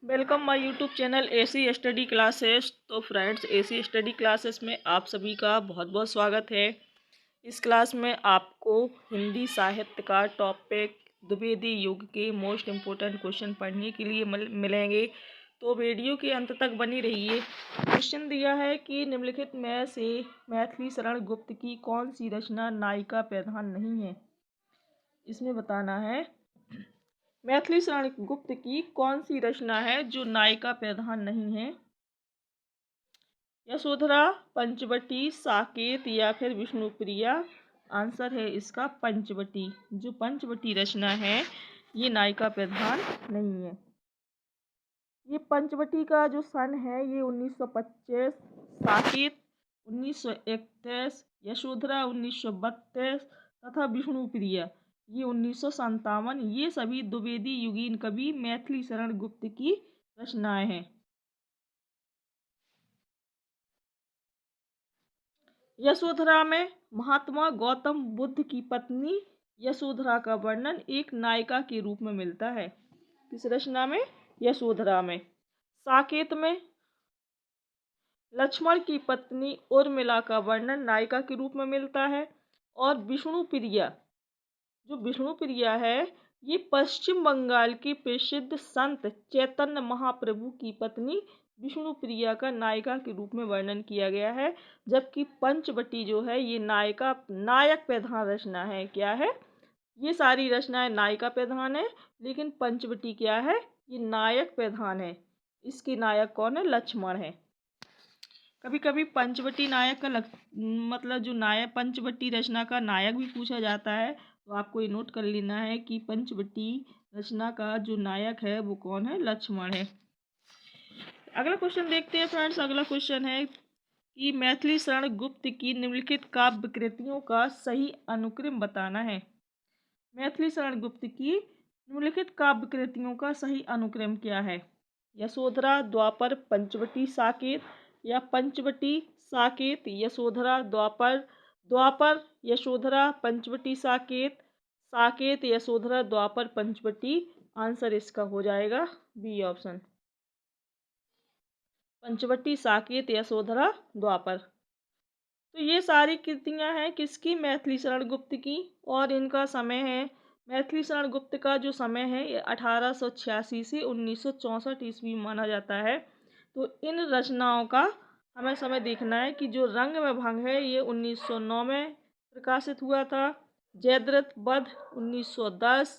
Welcome my YouTube channel AC study classes. तो friends, AC study classes में आप सभी का बहुत बहुत स्वागत है। इस क्लास में आपको हिंदी साहित्य का टॉपिक द्विवेदी युग के मोस्ट इम्पोर्टेंट क्वेश्चन पढ़ने के लिए मिलेंगे। तो वीडियो के अंत तक बनी रहिए। क्वेश्चन दिया है कि निम्नलिखित में से मैथिली शरण गुप्त की कौन सी रचना नायिका प्रधान नहीं है। इसमें बताना है मैथिली शरण गुप्त की कौन सी रचना है जो नायिका प्रधान नहीं है। यशोधरा, पंचवटी, साकेत या फिर विष्णुप्रिया। आंसर है इसका पंचवटी। जो पंचवटी रचना है ये नायिका प्रधान नहीं है। ये पंचवटी का जो सन है ये 1925, साकेत 1931, यशोधरा 1932 तथा विष्णुप्रिया ये 1957। ये सभी द्विवेदी युगीन कवि मैथिली शरण गुप्त की रचनाएं हैं। यशोधरा में महात्मा गौतम बुद्ध की पत्नी यशोधरा का वर्णन एक नायिका के रूप में मिलता है। किस रचना में? यशोधरा में। साकेत में लक्ष्मण की पत्नी उर्मिला का वर्णन नायिका के रूप में मिलता है। और विष्णुप्रिया, जो विष्णुप्रिया है ये पश्चिम बंगाल की प्रसिद्ध संत चैतन्य महाप्रभु की पत्नी विष्णुप्रिया का नायिका के रूप में वर्णन किया गया है। जबकि पंचवटी जो है ये नायक प्रधान रचना है। क्या है? ये सारी रचनाएं नायिका प्रधान है, लेकिन पंचवटी क्या है? ये नायक प्रधान है। इसके नायक कौन है? लक्ष्मण है। कभी कभी पंचवटी नायक का मतलब जो नायक पंचवटी रचना का नायक भी पूछा जाता है। तो आपको ये नोट कर लेना है कि पंचवटी रचना का जो नायक है वो कौन है? लक्ष्मण है। अगला क्वेश्चन देखते हैं फ्रेंड्स। अगला क्वेश्चन है कि मैथिली शरण गुप्त की निम्नलिखित काव्य कृतियों का सही अनुक्रम बताना है। मैथिली शरण गुप्त की निम्नलिखित काव्य कृतियों का सही अनुक्रम क्या है? यशोधरा, द्वापर, पंचवटी, साकेत या पंचवटी, साकेत, यशोधरा, द्वापर, द्वापर, यशोधरा, पंचवटी, साकेत, साकेत, यशोधरा, द्वापर, पंचवटी। आंसर इसका हो जाएगा बी ऑप्शन, पंचवटी, साकेत, यशोधरा, द्वापर। तो ये सारी कृतियां हैं किसकी? मैथिली शरण गुप्त की। और इनका समय है, मैथिली शरण गुप्त का जो समय है ये 1886 से 1964 ईस्वी माना जाता है। तो इन रचनाओं का हमें समय देखना है कि जो रंग में भंग है ये 1909 में प्रकाशित हुआ था। जयद्रथ वध 1910,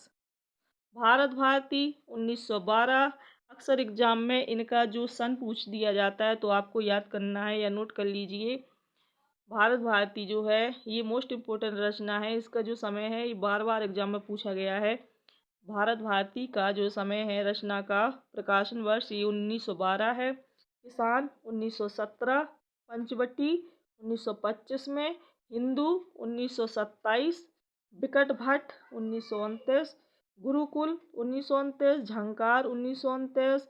भारत भारती 1912। अक्सर एग्जाम में इनका जो सन पूछ दिया जाता है तो आपको याद करना है या नोट कर लीजिए। भारत भारती जो है ये मोस्ट इम्पोर्टेंट रचना है। इसका जो समय है ये बार बार एग्जाम में पूछा गया है। भारत भारती का जो समय है रचना का प्रकाशन वर्ष ये 1912 है। किसान 1917, पंचवटी 1925 में, हिंदू 1927, बिकट भट्ट 1929, गुरुकुल 1929, झंकार 1929,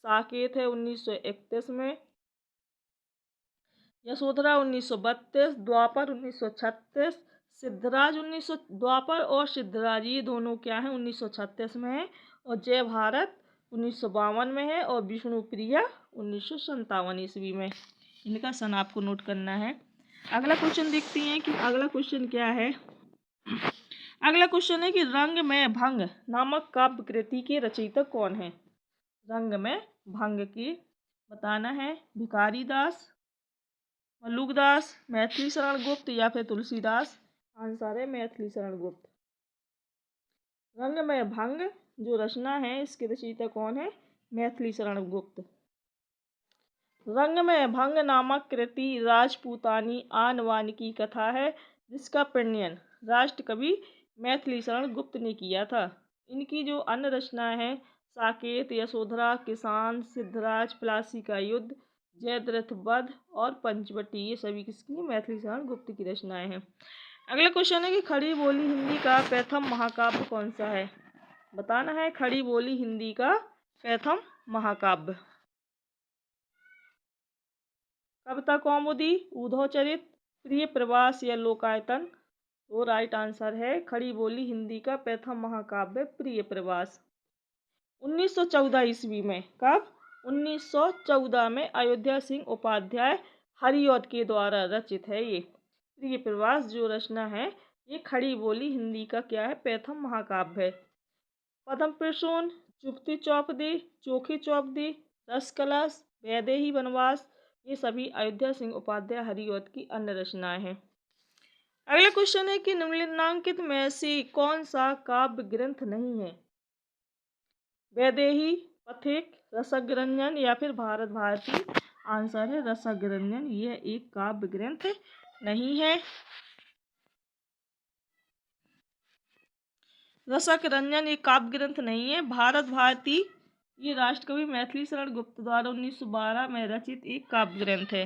साकेत है 1931 में, यशोधरा 1932, द्वापर 1936, सिद्धराज 1900 द्वापर और सिद्धराज ये दोनों क्या हैं? 1936 में है। और जय भारत 1952 में है। और विष्णुप्रिया 1957 ईस्वी में। इनका सन आपको नोट करना है। अगला क्वेश्चन देखते हैं कि अगला क्वेश्चन क्या है। अगला क्वेश्चन है कि रंग में भंग नामक काव्य कृति के रचयिता कौन है? रंग में भंग की बताना है। भिखारी दास, मल्लुकदास, मैथिली शरण गुप्त या फिर तुलसीदास। आंसर है मैथिली शरण गुप्त। रंग में भंग जो रचना है इसके रचयिता कौन है? मैथिली शरण गुप्त। रंग में भंग नामक कृति राजपूतानी आनवान की कथा है जिसका प्रणयन राष्ट्रकवि मैथिली शरण गुप्त ने किया था। इनकी जो अन्य रचनाएं हैं साकेत, यशोधरा, किसान, सिद्धराज, प्लासी का युद्ध, जयद्रथ वध और पंचवटी ये सभी किसकी? मैथिली शरण गुप्त की रचनाएं हैं। अगला क्वेश्चन है कि खड़ी बोली हिंदी का प्रथम महाकाव्य कौन सा है? बताना है खड़ी बोली हिंदी का प्रथम महाकाव्य। कविता कौमुदी, उद्धव चरित, प्रिय प्रवास या लोकायतन। तो राइट आंसर है खड़ी बोली हिंदी का प्रथम महाकाव्य प्रिय प्रवास। 1914 ईस्वी में। कब? 1914 में अयोध्या सिंह उपाध्याय हरिऔध के द्वारा रचित है ये प्रिय प्रवास जो रचना है। ये खड़ी बोली हिंदी का क्या है? प्रथम महाकाव्य है। पद्म प्रसून, चुपती चौपदी, चोखी चौपदी, रस कलश, वैदेही वनवास, ये सभी अयोध्या सिंह उपाध्याय हरिऔध की अन्य रचनाएं हैं। अगला क्वेश्चन है कि निम्नलिखित में से कौन सा काव्य ग्रंथ नहीं है? वैदेही, पथिक, रसग्रंजन या फिर भारत भारती। आंसर है रसग्रंजन, यह एक काव्य ग्रंथ नहीं है। रसग्रंजन एक काव्य ग्रंथ नहीं है। भारत भारती ये राष्ट्रकवि मैथिली शरण गुप्त द्वारा 1912 में रचित एक काव्य ग्रंथ है,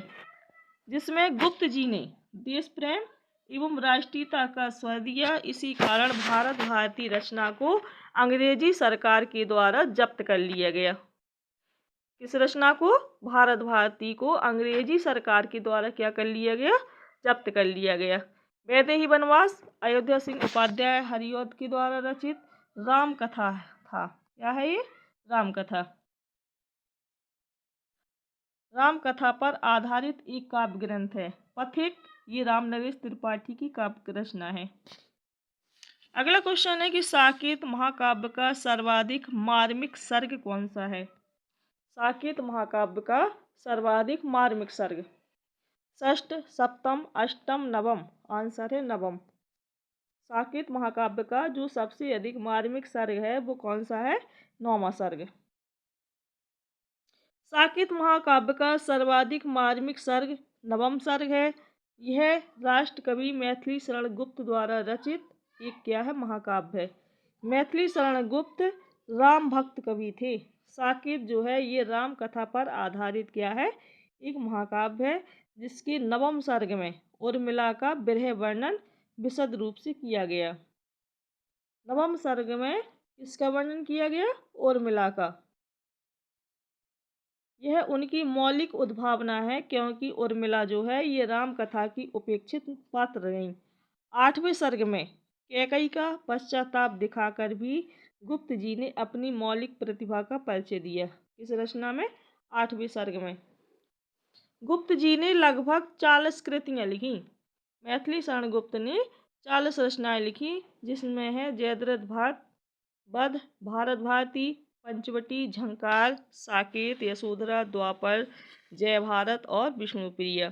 जिसमें गुप्त जी ने देश प्रेम एवं राष्ट्रीयता का स्वर दिया। इसी कारण भारत भारती रचना को अंग्रेजी सरकार के द्वारा जब्त कर लिया गया। किस रचना को? भारत भारती को अंग्रेजी सरकार के द्वारा क्या कर लिया गया? जब्त कर लिया गया। वैदेही वनवास अयोध्या सिंह उपाध्याय हरिऔध के द्वारा रचित राम कथा था। क्या है ये? राम कथा। राम कथा पर आधारित एक काव्य ग्रंथ है। पथिक ये राम नरेश त्रिपाठी की काव्य रचना है। अगला क्वेश्चन है कि साकेत महाकाव्य का सर्वाधिक मार्मिक सर्ग कौन सा है? साकेत महाकाव्य का सर्वाधिक मार्मिक सर्ग षष्ठ, सप्तम, अष्टम, नवम। आंसर है नवम। साकेत महाकाव्य का जो सबसे अधिक मार्मिक सर्ग है वो कौन सा है? नौवां सर्ग। साकेत महाकाव्य का सर्वाधिक मार्मिक सर्ग नवम सर्ग है। यह राष्ट्रकवि मैथिली शरण गुप्त द्वारा रचित एक क्या है? महाकाव्य है। मैथिली शरण गुप्त राम भक्त कवि थे। साकेत जो है ये राम कथा पर आधारित क्या है? एक महाकाव्य है, जिसके नवम सर्ग में उर्मिला का विरह वर्णन विशद रूप से किया गया। नवम सर्ग में किसका वर्णन किया गया? उर्मिला का। यह उनकी मौलिक उद्भावना है, क्योंकि उर्मिला जो है ये राम कथा की उपेक्षित पात्र रही। आठवें सर्ग में कैकई का पश्चाताप दिखाकर भी गुप्त जी ने अपनी मौलिक प्रतिभा का परिचय दिया। इस रचना में आठवें सर्ग में गुप्त जी ने लगभग 40 कृतियां लिखी। मैथिली शरण गुप्त ने 40 रचनाएं लिखी, जिसमें है जयद्रथ भाट, वध, भारत भारती, पंचवटी, झंकार, साकेत, यशोधरा, द्वापर, जय भारत और विष्णुप्रिया।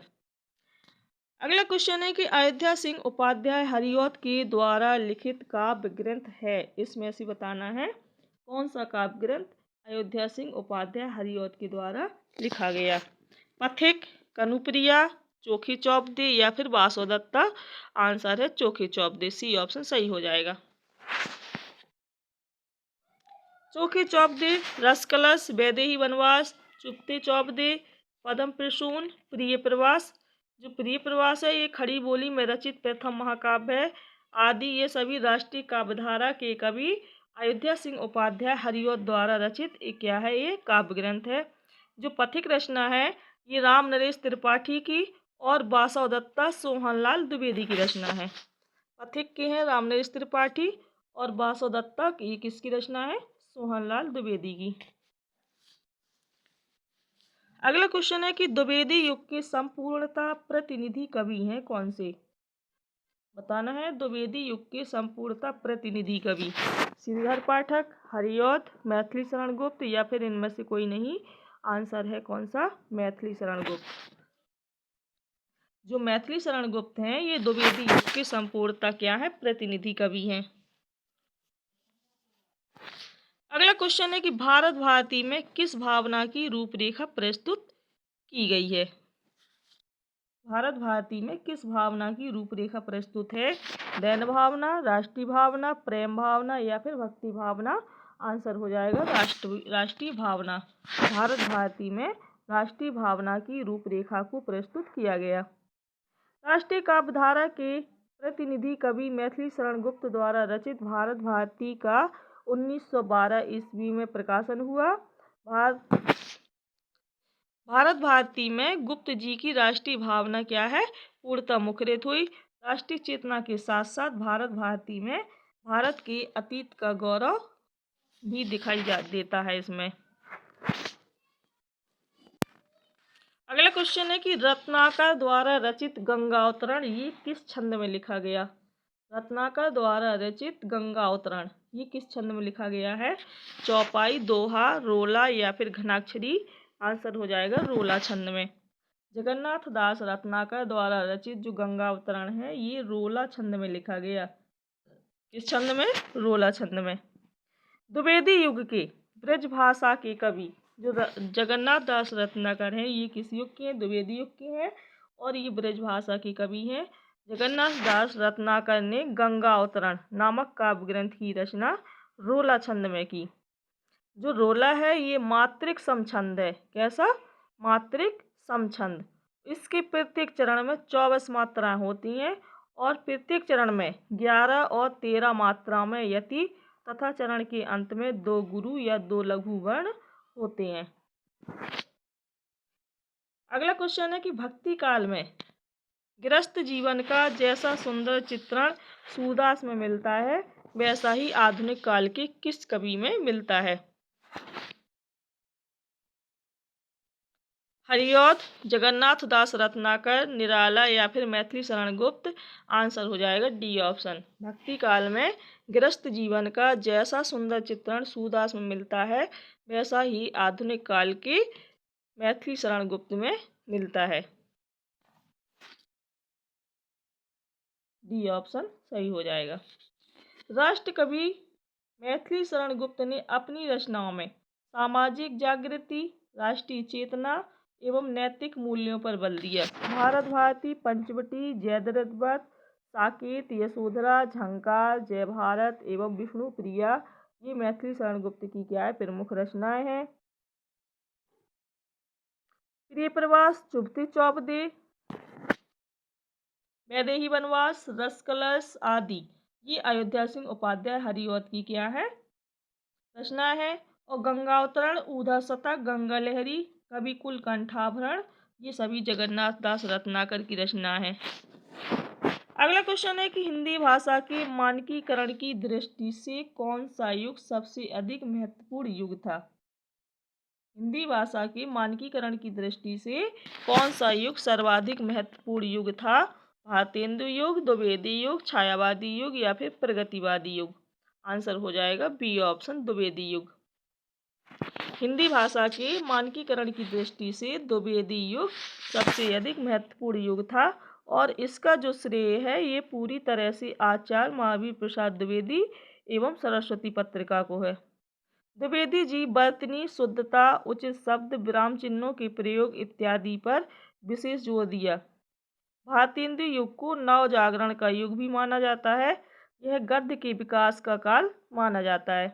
अगला क्वेश्चन है कि अयोध्या सिंह उपाध्याय हरिऔध के द्वारा लिखित काव्य ग्रंथ है, इसमें से बताना है कौन सा काव्य ग्रंथ अयोध्या सिंह उपाध्याय हरिऔध के द्वारा लिखा गया। पथिक, कनुप्रिया, चोखी चौपदी या फिर वासोदत्ता। आंसर है चोखी चौपदी, सी ऑप्शन सही हो जाएगा। चोखी चौपदी, रस कलश, वैदेही वनवास, चुपती चौपदी, पद्म प्रसून, प्रिय प्रवास। जो प्रिय प्रवास है ये खड़ी बोली में रचित प्रथम महाकाव्य है। आदि ये सभी राष्ट्रीय काव्यधारा के कवि अयोध्या सिंह उपाध्याय हरिऔध द्वारा रचित एक क्या है? ये काव्य ग्रंथ है। जो पथिक रचना है ये राम नरेश त्रिपाठी की और वासवदत्ता सोहनलाल द्विवेदी की रचना है। पथिक के हैं राम नरेश त्रिपाठी और वासवदत्ता की किसकी रचना है? सोहनलाल द्विवेदी की। अगला क्वेश्चन है कि द्विवेदी युग के संपूर्णता प्रतिनिधि कवि हैं कौन से? बताना है द्विवेदी युग के संपूर्णता प्रतिनिधि कवि। श्रीधर पाठक, हरिऔध, मैथिली शरण गुप्त या फिर इनमें से कोई नहीं। आंसर है कौन सा? मैथिली शरण गुप्त। जो मैथिली शरण गुप्त हैं ये द्विवेदी युग के संपूर्णता क्या है? प्रतिनिधि कवि हैं। अगला क्वेश्चन है कि भारत भारती में किस भावना की रूपरेखा प्रस्तुत की गई है? भारत भारती में किस भावना की रूपरेखा प्रस्तुत है? दैन भावना, राष्ट्रीय भावना, प्रेम भावना या फिर भक्ति भावना। आंसर हो जाएगा राष्ट्रीय भावना। भारत भारती में राष्ट्रीय भावना की रूपरेखा को प्रस्तुत किया गया। राष्ट्रीय काव्यधारा के प्रतिनिधि कवि मैथिली शरण गुप्त द्वारा रचित भारत भारती का 1912 ईस्वी में प्रकाशन हुआ। भारत भारती में गुप्त जी की राष्ट्रीय भावना क्या है? पूर्णतः मुखरित हुई। राष्ट्रीय चेतना के साथ साथ भारत भारती में भारत के अतीत का गौरव भी दिखाई देता है इसमें। अगला क्वेश्चन है कि रत्नाकर द्वारा रचित गंगावतरण ये किस छंद में लिखा गया। रत्नाकर द्वारा रचित गंगावतरण ये किस छंद में लिखा गया है। चौपाई, दोहा, रोला या फिर घनाक्षरी। आंसर हो जाएगा रोला छंद में। जगन्नाथ दास रत्नाकर द्वारा रचित जो गंगावतरण है ये रोला छंद में लिखा गया। किस छंद में। रोला छंद में। द्विवेदी युग के ब्रज भाषा के कवि जो जगन्नाथ दास रत्नाकर हैं ये किस युग के हैं। द्विवेदी युग के हैं और ये ब्रज भाषा के कवि हैं। जगन्नाथ दास रत्नाकर ने गंगावतरण नामक काव्य ग्रंथ की रचना रोला छंद में की। जो रोला है ये मात्रिक समछंद है। कैसा। मात्रिक समछंद। इसके प्रत्येक चरण में 24 मात्राएं होती हैं और प्रत्येक चरण में 11 और 13 मात्रा में यति तथा चरण के अंत में 2 गुरु या 2 लघु वर्ण होते हैं। अगला क्वेश्चन है कि भक्ति काल में गृहस्थ जीवन का जैसा सुंदर चित्रण सूरदास में मिलता है वैसा ही आधुनिक काल के किस कवि में मिलता है। हरिऔध, जगन्नाथ दास रत्नाकर, निराला या फिर मैथिली शरण गुप्त। आंसर हो जाएगा डी ऑप्शन। भक्ति काल में गृहस्थ जीवन का जैसा सुंदर चित्रण सूरदास में मिलता है वैसा ही आधुनिक काल के मैथिली शरण गुप्त में मिलता है। डी ऑप्शन सही हो जाएगा। राष्ट्र कवि मैथिली शरण गुप्त ने अपनी रचनाओं में सामाजिक जागृति, राष्ट्रीय चेतना एवं नैतिक मूल्यों पर बल दिया। भारत भारती, पंचवटी, जयद्रथ वध, साकेत, यशोधरा, झंकार, जय भारत एवं विष्णु प्रिया ये मैथिली शरण गुप्त की क्या है प्रमुख रचनाएं हैं। प्रिय प्रवास, चुभती चौपदे, वैदेही वनवास, रस कलश आदि ये अयोध्या सिंह उपाध्याय हरिऔध की क्या है रचना है। और गंगावतरण, ऊधा शतक, गंगा लहरी, कवि कुल कंठाभरण ये सभी जगन्नाथ दास रत्नाकर की रचना है। अगला क्वेश्चन है कि हिंदी भाषा के मानकीकरण की दृष्टि से कौन सा युग सबसे अधिक महत्वपूर्ण युग था। हिंदी भाषा के मानकीकरण की दृष्टि से कौन सा युग सर्वाधिक महत्वपूर्ण युग था। भारतेंदु युग, द्विवेदी युग, छायावादी युग या फिर प्रगतिवादी युग। आंसर हो जाएगा बी ऑप्शन द्विवेदी युग। हिंदी भाषा के मानकीकरण की दृष्टि से द्विवेदी युग सबसे अधिक महत्वपूर्ण युग था और इसका जो श्रेय है ये पूरी तरह से आचार्य महावीर प्रसाद द्विवेदी एवं सरस्वती पत्रिका को है। द्विवेदी जी वर्तनी, शुद्धता, उचित शब्द, विराम चिन्हों के प्रयोग इत्यादि पर विशेष जोर दिया। भारतेंदु युग को नव जागरण का युग भी माना जाता है। यह गद्य के विकास का काल माना जाता है।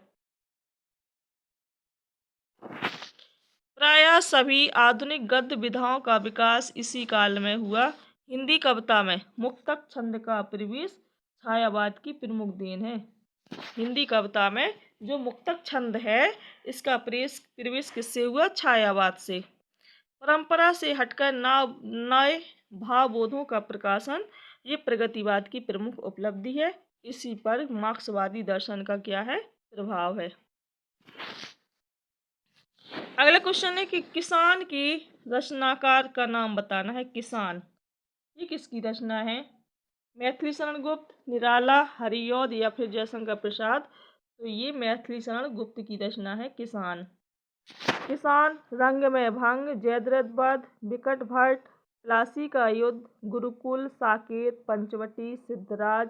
प्रायः सभी आधुनिक गद्य विधाओं का विकास इसी काल में हुआ। हिंदी कविता में मुक्तक छंद का प्रवेश छायावाद की प्रमुख देन है। हिंदी कविता में जो मुक्तक छंद है इसका प्रवेश किससे हुआ। छायावाद से। परंपरा से हटकर नए भावबोधों का प्रकाशन ये प्रगतिवाद की प्रमुख उपलब्धि है। इसी पर मार्क्सवादी दर्शन का क्या है प्रभाव है। अगला क्वेश्चन है कि किसान की रचनाकार का नाम बताना है। किसान ये किसकी रचना है। मैथिली शरण गुप्त, निराला, हरिऔध या फिर जयशंकर प्रसाद। तो ये मैथिली शरण गुप्त की रचना है किसान। किसान, रंग में भंग, जयद्रथ वध, विकट भट्ट, प्लासी का युद्ध, गुरुकुल, साकेत, पंचवटी, सिद्धराज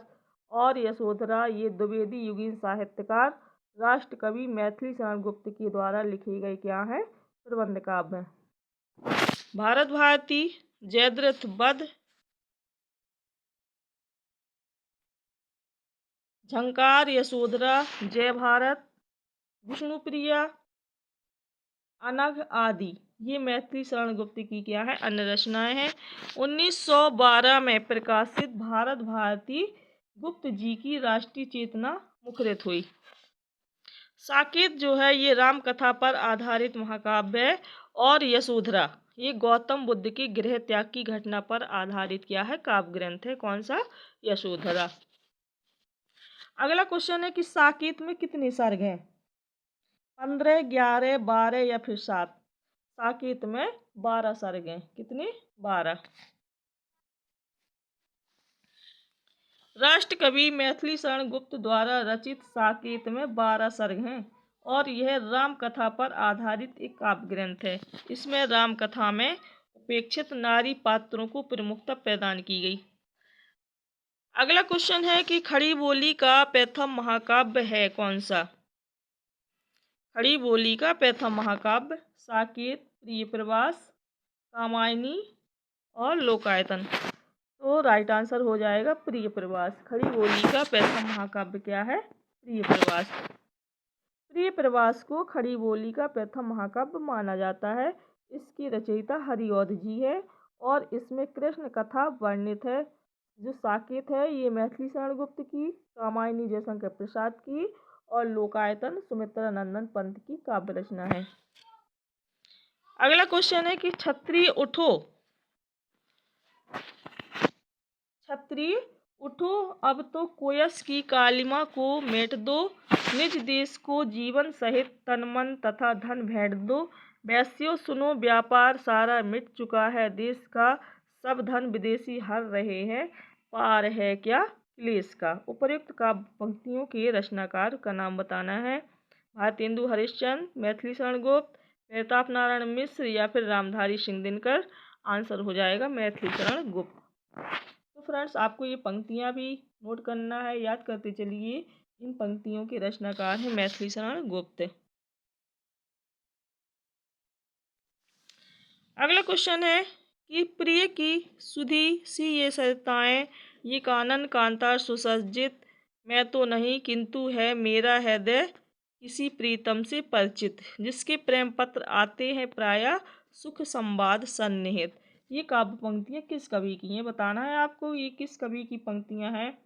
और यशोधरा ये द्विवेदी युगीन साहित्यकार राष्ट्र कवि मैथिली शरण गुप्त के द्वारा लिखे गए क्या है प्रबंध काव्य। भारत भारती, जयद्रथ वध, झंकार, यशोधरा, जय भारत, विष्णुप्रिया, अनघ आदि ये मैथिली शरण गुप्त की क्या है अन्य रचनाएं हैं। 1912 में प्रकाशित भारत भारती गुप्त जी की राष्ट्रीय चेतना मुखरित हुई। साकेत जो है ये राम कथा पर आधारित महाकाव्य है और यशोधरा ये गौतम बुद्ध के गृह त्याग की घटना पर आधारित क्या है काव्य ग्रंथ है। कौन सा। यशोधरा। अगला क्वेश्चन है कि साकेत में कितने सर्ग हैं। 15, 11, 12 या फिर 7? साकेत में 12 सर्ग हैं। कितने? 12। राष्ट्रकवि मैथिली शरण गुप्त द्वारा रचित साकेत में 12 सर्ग हैं और यह राम कथा पर आधारित एक काव्य ग्रंथ है। इसमें राम कथा में उपेक्षित नारी पात्रों को प्रमुखता प्रदान की गई। अगला क्वेश्चन है कि खड़ी बोली का प्रथम महाकाव्य है कौन सा? खड़ी बोली का प्रथम महाकाव्य साकेत, प्रियप्रवास, कामायनी और लोकायतन। तो राइट आंसर हो जाएगा प्रियप्रवास। खड़ी बोली का प्रथम महाकाव्य क्या है? प्रियप्रवास। प्रियप्रवास को खड़ी बोली का प्रथम महाकाव्य माना जाता है। इसकी रचयिता हरिऔध जी है और इसमें कृष्ण कथा वर्णित है। जो साकेत है ये मैथिली शरण गुप्त की, कामायनी जयशंकर प्रसाद की और लोकायतन सुमित्रा नंदन पंत की काव्य रचना है। अगला क्वेश्चन है कि क्षत्रिय उठो, क्षत्रिय उठो अब तो कोयस की कालिमा को मेट दो, निज देश को जीवन सहित तन मन तथा धन भेंट दो, वैश्यों सुनो व्यापार सारा मिट चुका है, देश का सब धन विदेशी हर रहे हैं, पार है क्या क्लेश का। उपर्युक्त काव्य पंक्तियों के रचनाकार का नाम बताना है। भारतेंदु हरिश्चंद्र, मैथिली शरण गुप्त, प्रताप नारायण मिश्र या फिर रामधारी सिंह दिनकर। आंसर हो जाएगा मैथिली शरण गुप्त। तो फ्रेंड्स आपको ये पंक्तियाँ भी नोट करना है, याद करते चलिए। इन पंक्तियों के रचनाकार हैं मैथिली शरण गुप्त। अगला क्वेश्चन है कि प्रिय की सुधी सी ये सरिताएं, ये कानन कांता सुसज्जित, मैं तो नहीं किंतु है मेरा हृदय किसी प्रीतम से परिचित, जिसके प्रेम पत्र आते हैं प्रायः सुख संवाद सन्निहित। ये काव्य पंक्तियाँ किस कवि की हैं बताना है आपको। ये किस कवि की पंक्तियाँ हैं?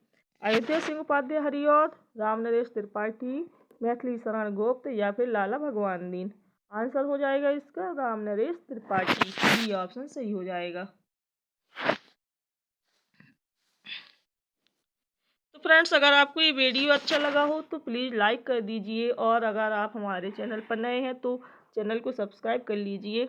अयोध्या सिंह उपाध्याय हरिऔध, राम नरेश त्रिपाठी, मैथिली शरण गुप्त या फिर लाला भगवान दीन। आंसर हो जाएगा इसका राम नरेश त्रिपाठी। बी ऑप्शन सही हो जाएगा। तो फ्रेंड्स अगर आपको ये वीडियो अच्छा लगा हो तो प्लीज़ लाइक कर दीजिए और अगर आप हमारे चैनल पर नए हैं तो चैनल को सब्सक्राइब कर लीजिए।